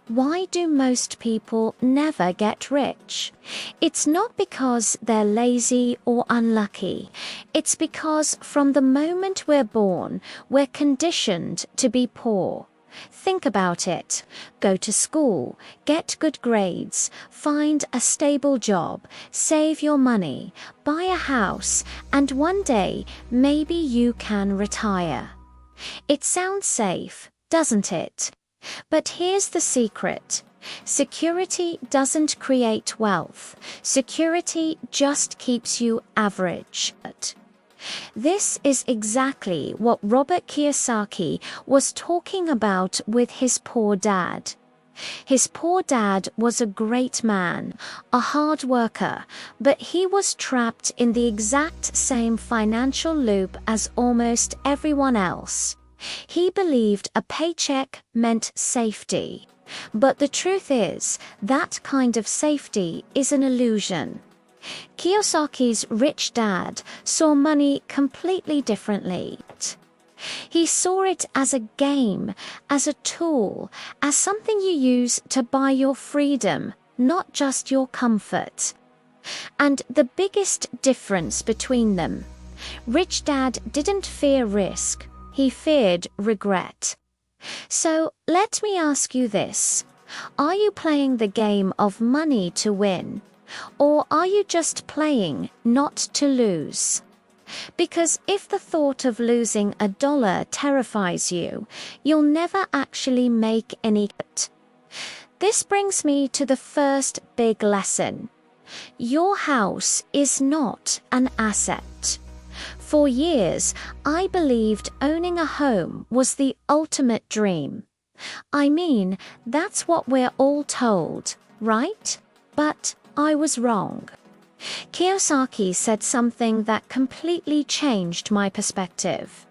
Why do most people never get rich? It's not because they're lazy or unlucky. It's because from the moment we're born, we're conditioned to be poor. Think about it. Go to school, get good grades, find a stable job, save your money, buy a house, and one day maybe you can retire. It sounds safe, doesn't it? But here's the secret. Security doesn't create wealth. Security just keeps you average. This is exactly what Robert Kiyosaki was talking about with his poor dad. His poor dad was a great man, a hard worker, but he was trapped in the exact same financial loop as almost everyone else. He believed a paycheck meant safety. But the truth is, that kind of safety is an illusion. Kiyosaki's rich dad saw money completely differently. He saw it as a game, as a tool, as something you use to buy your freedom, not just your comfort. And the biggest difference between them, rich dad didn't fear risk. He feared regret. So let me ask you this. Are you playing the game of money to win? Or are you just playing not to lose? Because if the thought of losing $1 terrifies you, you'll never actually make any. This brings me to the first big lesson. Your house is not an asset. For years, I believed owning a home was the ultimate dream. I mean, that's what we're all told, right? But I was wrong. Kiyosaki said something that completely changed my perspective.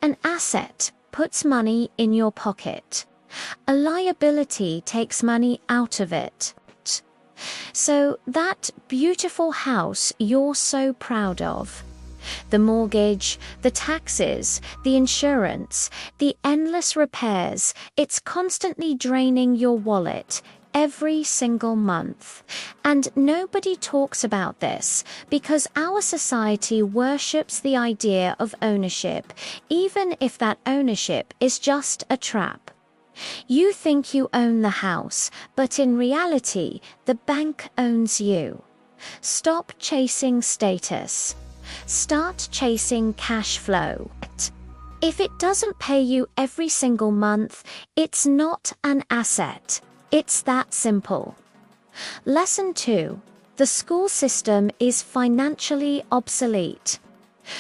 An asset puts money in your pocket. A liability takes money out of it. So that beautiful house you're so proud of, the mortgage, the taxes, the insurance, the endless repairs, it's constantly draining your wallet every single month. And nobody talks about this because our society worships the idea of ownership, even if that ownership is just a trap. You think you own the house, but in reality, the bank owns you. Stop chasing status. Start chasing cash flow. If it doesn't pay you every single month, it's not an asset. It's that simple. Lesson 2. The school system is financially obsolete.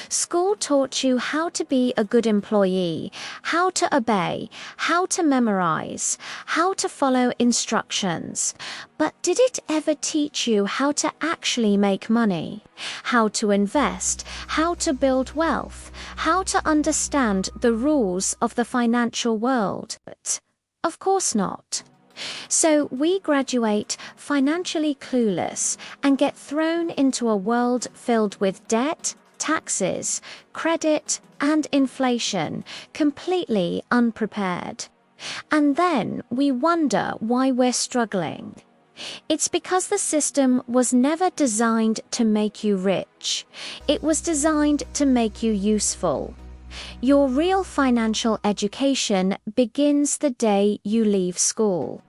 School taught you how to be a good employee, how to obey, how to memorize, how to follow instructions. But did it ever teach you how to actually make money? How to invest, how to build wealth, how to understand the rules of the financial world? Of course not. So we graduate financially clueless and get thrown into a world filled with debt, taxes, credit, and inflation, completely unprepared. And then we wonder why we're struggling. It's because the system was never designed to make you rich. It was designed to make you useful. Your real financial education begins the day you leave school.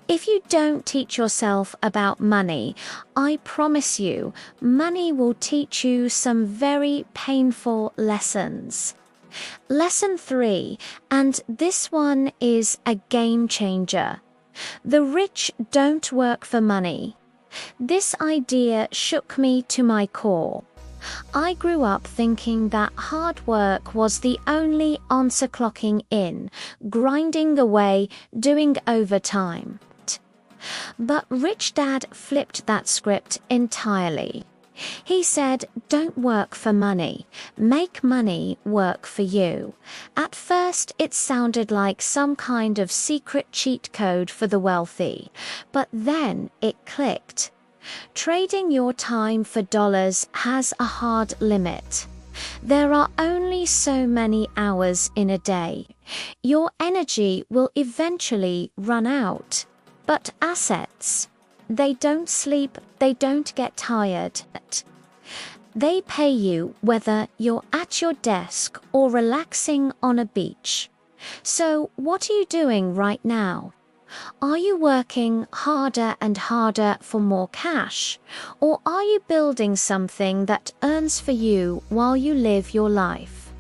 If you don't teach yourself about money, I promise you, money will teach you some very painful lessons. Lesson 3, and this one is a game changer. The rich don't work for money. This idea shook me to my core. I grew up thinking that hard work was the only answer, clocking in, grinding away, doing overtime. But Rich Dad flipped that script entirely. He said, don't work for money, make money work for you. At first, it sounded like some kind of secret cheat code for the wealthy, but then it clicked. Trading your time for dollars has a hard limit. There are only so many hours in a day. Your energy will eventually run out. But assets, they don't sleep, they don't get tired. They pay you whether you're at your desk or relaxing on a beach. So, what are you doing right now? Are you working harder and harder for more cash? Or are you building something that earns for you while you live your life?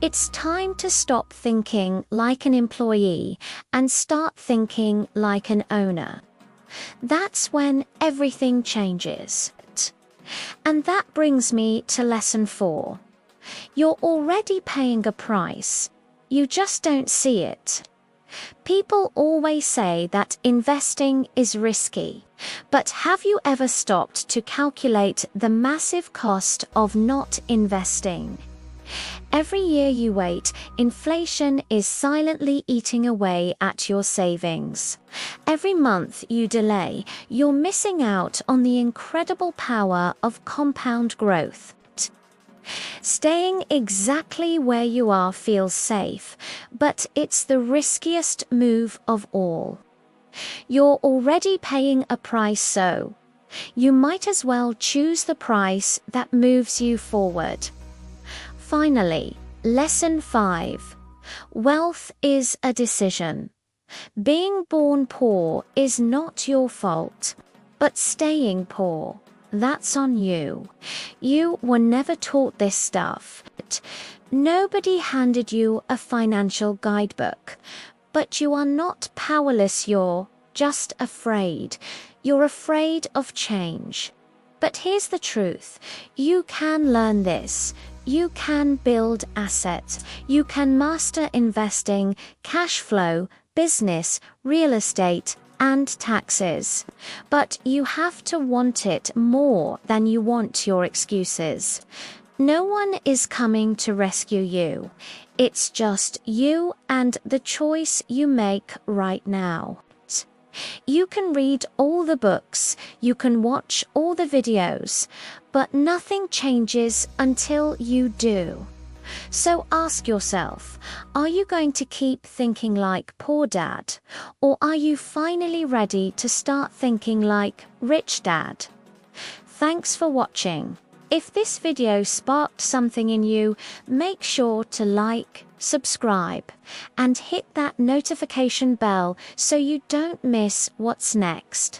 It's time to stop thinking like an employee and start thinking like an owner. That's when everything changes. And that brings me to lesson 4. You're already paying a price. You just don't see it. People always say that investing is risky, but have you ever stopped to calculate the massive cost of not investing? Every year you wait, inflation is silently eating away at your savings. Every month you delay, you're missing out on the incredible power of compound growth. Staying exactly where you are feels safe, but it's the riskiest move of all. You're already paying a price, so you might as well choose the price that moves you forward. Finally, lesson 5. Wealth is a decision. Being born poor is not your fault, but staying poor, that's on you. You were never taught this stuff. Nobody handed you a financial guidebook. But you are not powerless, you're just afraid. You're afraid of change. But here's the truth. You can learn this. You can build assets. You can master investing, cash flow, business, real estate, and taxes. But you have to want it more than you want your excuses. No one is coming to rescue you. It's just you and the choice you make right now. You can read all the books, you can watch all the videos, but nothing changes until you do. So ask yourself, are you going to keep thinking like poor dad, or are you finally ready to start thinking like rich dad? Thanks for watching. If this video sparked something in you, make sure to like, subscribe, and hit that notification bell so you don't miss what's next.